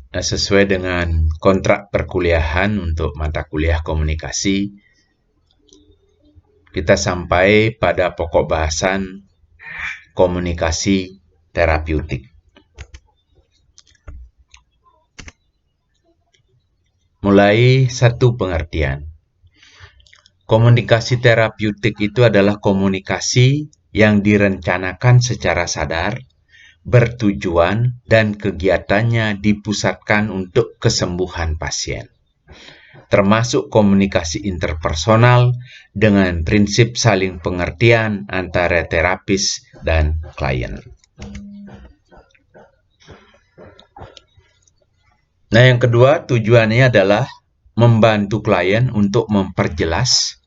Nah, sesuai dengan kontrak perkuliahan untuk mata kuliah komunikasi, kita sampai pada pokok bahasan komunikasi terapeutik. Mulai satu pengertian. Komunikasi terapeutik itu adalah komunikasi yang direncanakan secara sadar, bertujuan, dan kegiatannya dipusatkan untuk kesembuhan pasien, termasuk komunikasi interpersonal dengan prinsip saling pengertian antara terapis dan klien. Nah, yang kedua, tujuannya adalah membantu klien untuk memperjelas,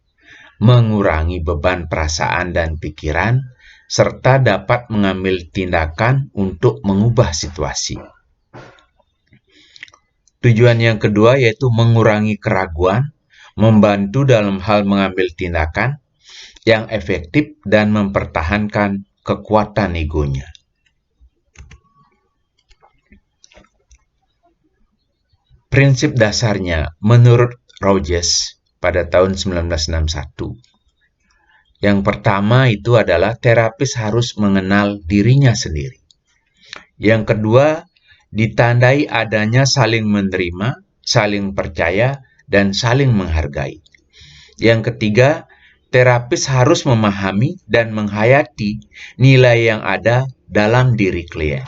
mengurangi beban perasaan dan pikiran, serta dapat mengambil tindakan untuk mengubah situasi. Tujuan yang kedua yaitu mengurangi keraguan, membantu dalam hal mengambil tindakan yang efektif dan mempertahankan kekuatan egonya. Prinsip dasarnya menurut Rogers pada tahun 1961. Yang pertama itu adalah terapis harus mengenal dirinya sendiri. Yang kedua, ditandai adanya saling menerima, saling percaya, dan saling menghargai. Yang ketiga, terapis harus memahami dan menghayati nilai yang ada dalam diri klien.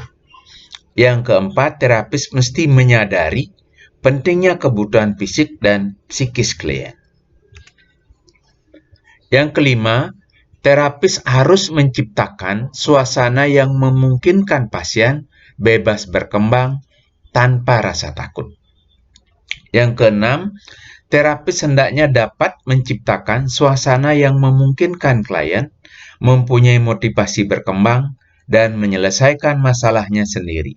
Yang keempat, terapis mesti menyadari pentingnya kebutuhan fisik dan psikis klien. Yang kelima, terapis harus menciptakan suasana yang memungkinkan pasien bebas berkembang tanpa rasa takut. Yang keenam, terapis hendaknya dapat menciptakan suasana yang memungkinkan klien mempunyai motivasi berkembang dan menyelesaikan masalahnya sendiri.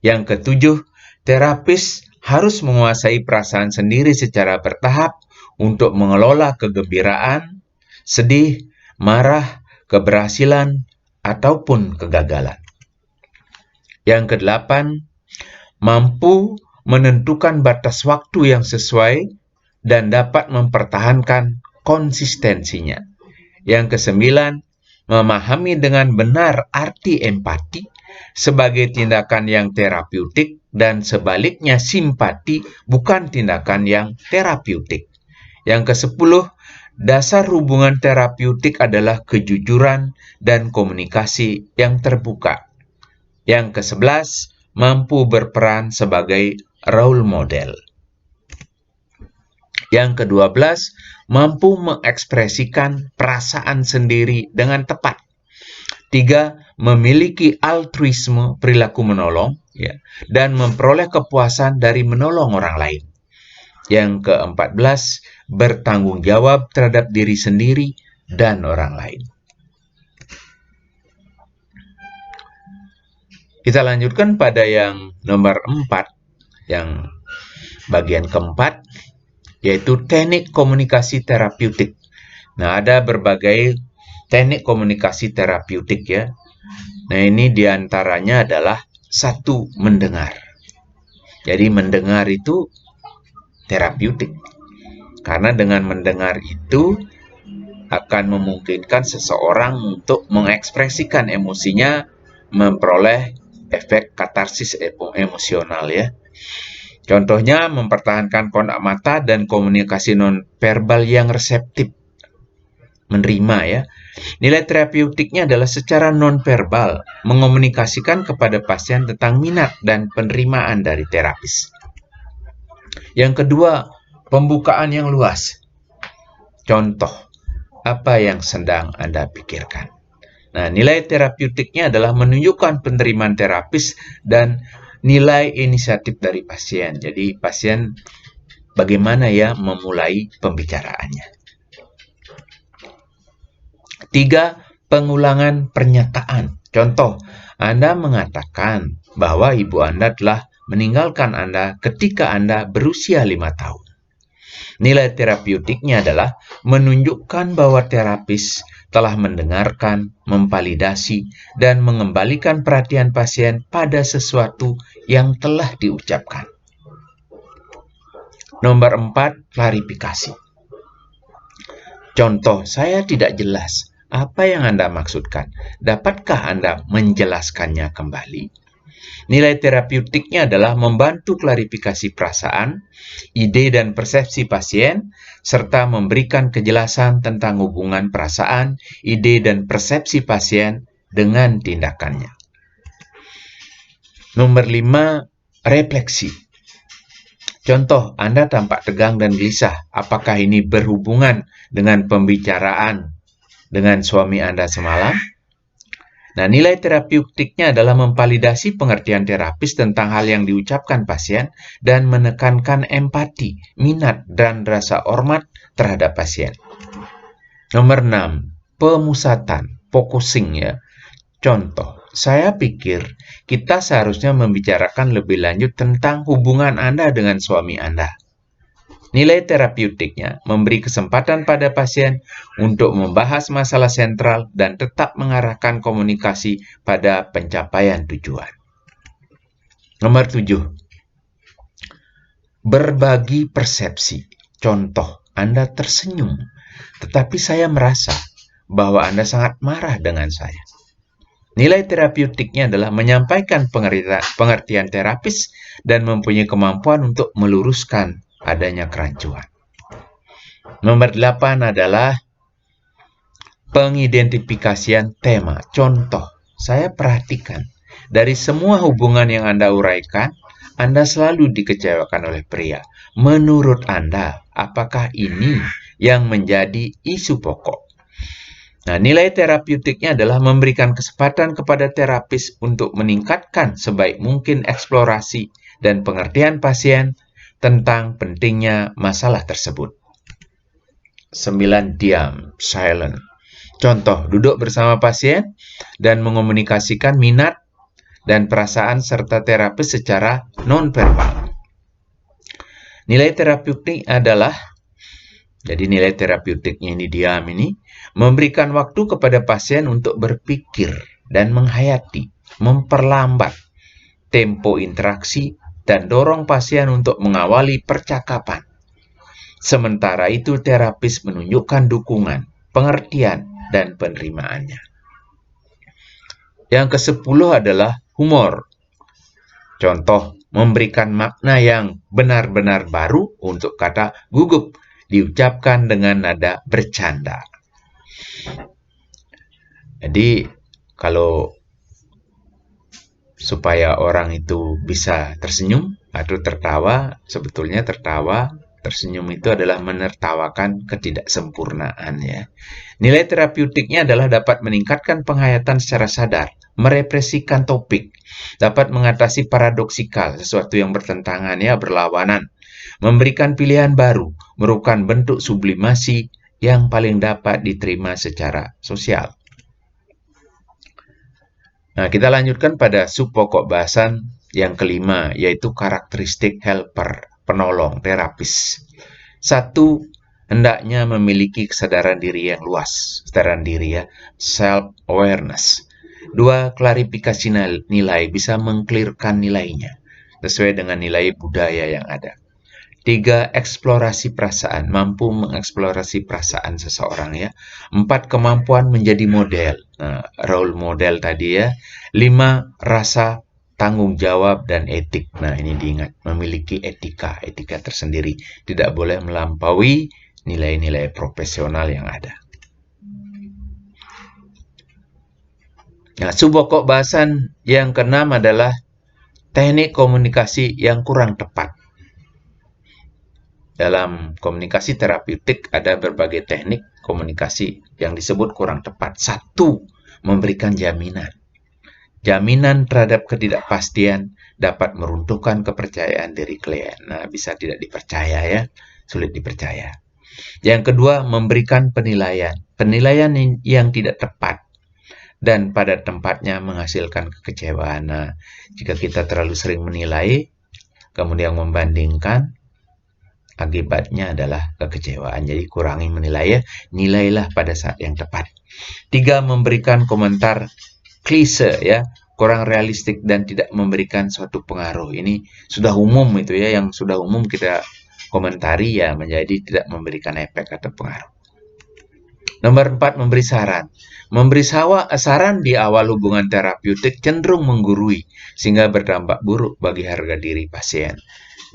Yang ketujuh, terapis harus menguasai perasaan sendiri secara bertahap untuk mengelola kegembiraan, sedih, marah, keberhasilan, ataupun kegagalan. Yang kedelapan, mampu menentukan batas waktu yang sesuai dan dapat mempertahankan konsistensinya. Yang kesembilan, memahami dengan benar arti empati sebagai tindakan yang terapeutik dan sebaliknya simpati bukan tindakan yang terapeutik. Yang kesepuluh, dasar hubungan terapeutik adalah kejujuran dan komunikasi yang terbuka. Yang ke-11, mampu berperan sebagai role model. Yang ke-12, mampu mengekspresikan perasaan sendiri dengan tepat. 3, memiliki altruisme, perilaku menolong, dan memperoleh kepuasan dari menolong orang lain. Yang ke-14, bertanggung jawab terhadap diri sendiri dan orang lain. Kita lanjutkan pada yang nomor 4, yang bagian keempat, yaitu teknik komunikasi terapeutik. Nah, ada berbagai teknik komunikasi terapeutik ya. Nah, ini diantaranya adalah 1, mendengar. Jadi mendengar itu terapeutik. Karena dengan mendengar itu akan memungkinkan seseorang untuk mengekspresikan emosinya, memperoleh efek katarsis emosional ya. Contohnya mempertahankan kontak mata dan komunikasi nonverbal yang reseptif. Menerima ya. Nilai terapeutiknya adalah secara nonverbal mengomunikasikan kepada pasien tentang minat dan penerimaan dari terapis. Yang kedua, pembukaan yang luas. Contoh, apa yang sedang Anda pikirkan? Nah, nilai terapeutiknya adalah menunjukkan penerimaan terapis dan nilai inisiatif dari pasien. Jadi, pasien bagaimana ya memulai pembicaraannya. 3, pengulangan pernyataan. Contoh, Anda mengatakan bahwa ibu Anda telah meninggalkan Anda ketika Anda berusia 5 tahun. Nilai terapeutiknya adalah menunjukkan bahwa terapis telah mendengarkan, memvalidasi, dan mengembalikan perhatian pasien pada sesuatu yang telah diucapkan. Nomor 4, klarifikasi. Contoh, saya tidak jelas. Apa yang Anda maksudkan? Dapatkah Anda menjelaskannya kembali? Nilai terapeutiknya adalah membantu klarifikasi perasaan, ide dan persepsi pasien, serta memberikan kejelasan tentang hubungan perasaan, ide dan persepsi pasien dengan tindakannya. Nomor 5, refleksi. Contoh, Anda tampak tegang dan gelisah. Apakah ini berhubungan dengan pembicaraan dengan suami Anda semalam? Nah, nilai terapeutiknya adalah memvalidasi pengertian terapis tentang hal yang diucapkan pasien dan menekankan empati, minat, dan rasa hormat terhadap pasien. Nomor 6, pemusatan, focusing ya. Contoh, saya pikir kita seharusnya membicarakan lebih lanjut tentang hubungan Anda dengan suami Anda. Nilai terapeutiknya memberi kesempatan pada pasien untuk membahas masalah sentral dan tetap mengarahkan komunikasi pada pencapaian tujuan. Nomor 7. Berbagi persepsi. Contoh, Anda tersenyum, tetapi saya merasa bahwa Anda sangat marah dengan saya. Nilai terapeutiknya adalah menyampaikan pengertian terapis dan mempunyai kemampuan untuk meluruskan adanya kerancuan. Nomor 8 adalah pengidentifikasian tema. Contoh, saya perhatikan dari semua hubungan yang Anda uraikan, Anda selalu dikecewakan oleh pria. Menurut Anda, apakah ini yang menjadi isu pokok? Nah, nilai terapeutiknya adalah memberikan kesempatan kepada terapis untuk meningkatkan sebaik mungkin eksplorasi dan pengertian pasien tentang pentingnya masalah tersebut. 9. Diam, silent. Contoh, duduk bersama pasien dan mengomunikasikan minat dan perasaan serta terapis secara non-verbal. Nilai terapeutik adalah, jadi nilai terapeutiknya ini diam ini, memberikan waktu kepada pasien untuk berpikir dan menghayati, memperlambat tempo interaksi, dan dorong pasien untuk mengawali percakapan. Sementara itu, terapis menunjukkan dukungan, pengertian, dan penerimaannya. Yang ke-10 adalah humor. Contoh, memberikan makna yang benar-benar baru untuk kata gugup, diucapkan dengan nada bercanda. Jadi, kalau supaya orang itu bisa tersenyum atau tertawa, sebetulnya tersenyum itu adalah menertawakan ketidaksempurnaan ya. Nilai terapeutiknya adalah dapat meningkatkan penghayatan secara sadar, merepresikan topik, dapat mengatasi paradoksikal, sesuatu yang bertentangan ya, berlawanan, memberikan pilihan baru, merupakan bentuk sublimasi yang paling dapat diterima secara sosial. Nah, kita lanjutkan pada sub pokok bahasan yang kelima, yaitu karakteristik helper, penolong, terapis. 1. Hendaknya memiliki kesadaran diri yang luas. Kesadaran diri ya, self-awareness. 2. Klarifikasi nilai, bisa mengklirkan nilainya sesuai dengan nilai budaya yang ada. 3. Eksplorasi perasaan, mampu mengeksplorasi perasaan seseorang ya. 4. Kemampuan menjadi model, nah, role model tadi ya. 5. Rasa tanggung jawab dan etik. Nah, ini diingat, memiliki etika tersendiri, tidak boleh melampaui nilai-nilai profesional yang ada. Nah, sub-pokok bahasan yang keenam adalah teknik komunikasi yang kurang tepat. Dalam komunikasi terapeutik ada berbagai teknik komunikasi yang disebut kurang tepat. 1. Memberikan jaminan. Jaminan terhadap ketidakpastian dapat meruntuhkan kepercayaan diri klien. Nah, bisa tidak dipercaya ya, sulit dipercaya. Yang kedua, memberikan penilaian. Penilaian yang tidak tepat dan pada tempatnya menghasilkan kekecewaan. Nah, jika kita terlalu sering menilai, kemudian membandingkan, Akibatnya adalah kekecewaan. Jadi kurangi menilai ya, nilailah pada saat yang tepat. 3. Memberikan komentar klise ya, kurang realistik dan tidak memberikan suatu pengaruh. Ini sudah umum itu ya, yang sudah umum kita komentari ya menjadi tidak memberikan efek atau pengaruh. Nomor 4, memberi saran. Memberi saran di awal hubungan terapeutik cenderung menggurui sehingga berdampak buruk bagi harga diri pasien.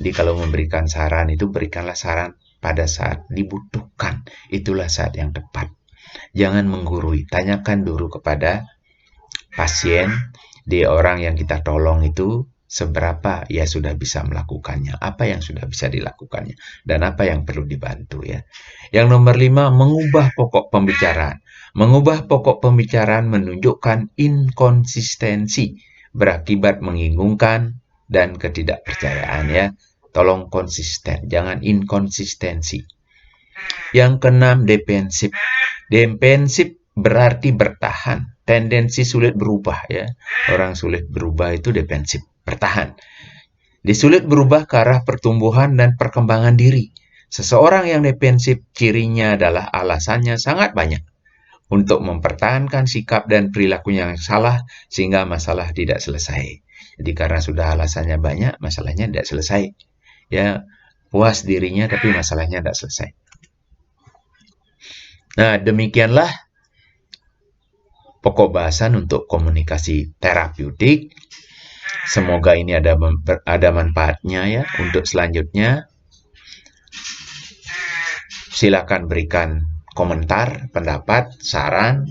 Jadi kalau memberikan saran itu berikanlah saran pada saat dibutuhkan. Itulah saat yang tepat. Jangan menggurui. Tanyakan dulu kepada pasien, di orang yang kita tolong itu seberapa ia sudah bisa melakukannya, apa yang sudah bisa dilakukannya, dan apa yang perlu dibantu ya. Yang nomor 5, mengubah pokok pembicaraan. Mengubah pokok pembicaraan menunjukkan inkonsistensi, berakibat menginginkan dan ketidakpercayaan ya. Tolong konsisten, jangan inkonsistensi. Yang keenam, defensif. Defensif berarti bertahan. Tendensi sulit berubah ya. Orang sulit berubah itu defensif, bertahan. Disulit berubah ke arah pertumbuhan dan perkembangan diri. Seseorang yang defensif cirinya adalah alasannya sangat banyak untuk mempertahankan sikap dan perilakunya yang salah sehingga masalah tidak selesai. Jadi karena sudah alasannya banyak, masalahnya tidak selesai. Ya, puas dirinya tapi masalahnya tidak selesai. Nah, demikianlah pokok bahasan untuk komunikasi terapeutik. Semoga ini ada manfaatnya ya. Untuk selanjutnya, silakan berikan komentar, pendapat, saran,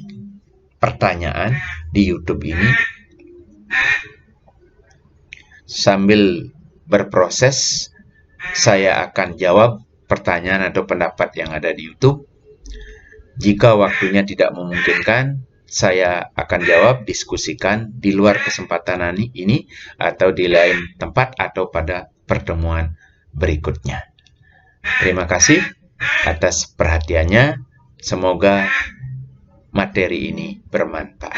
pertanyaan di YouTube ini. Sambil berproses, saya akan jawab pertanyaan atau pendapat yang ada di YouTube. Jika waktunya tidak memungkinkan, saya akan jawab, diskusikan di luar kesempatan ini atau di lain tempat atau pada pertemuan berikutnya. Terima kasih atas perhatiannya. Semoga materi ini bermanfaat.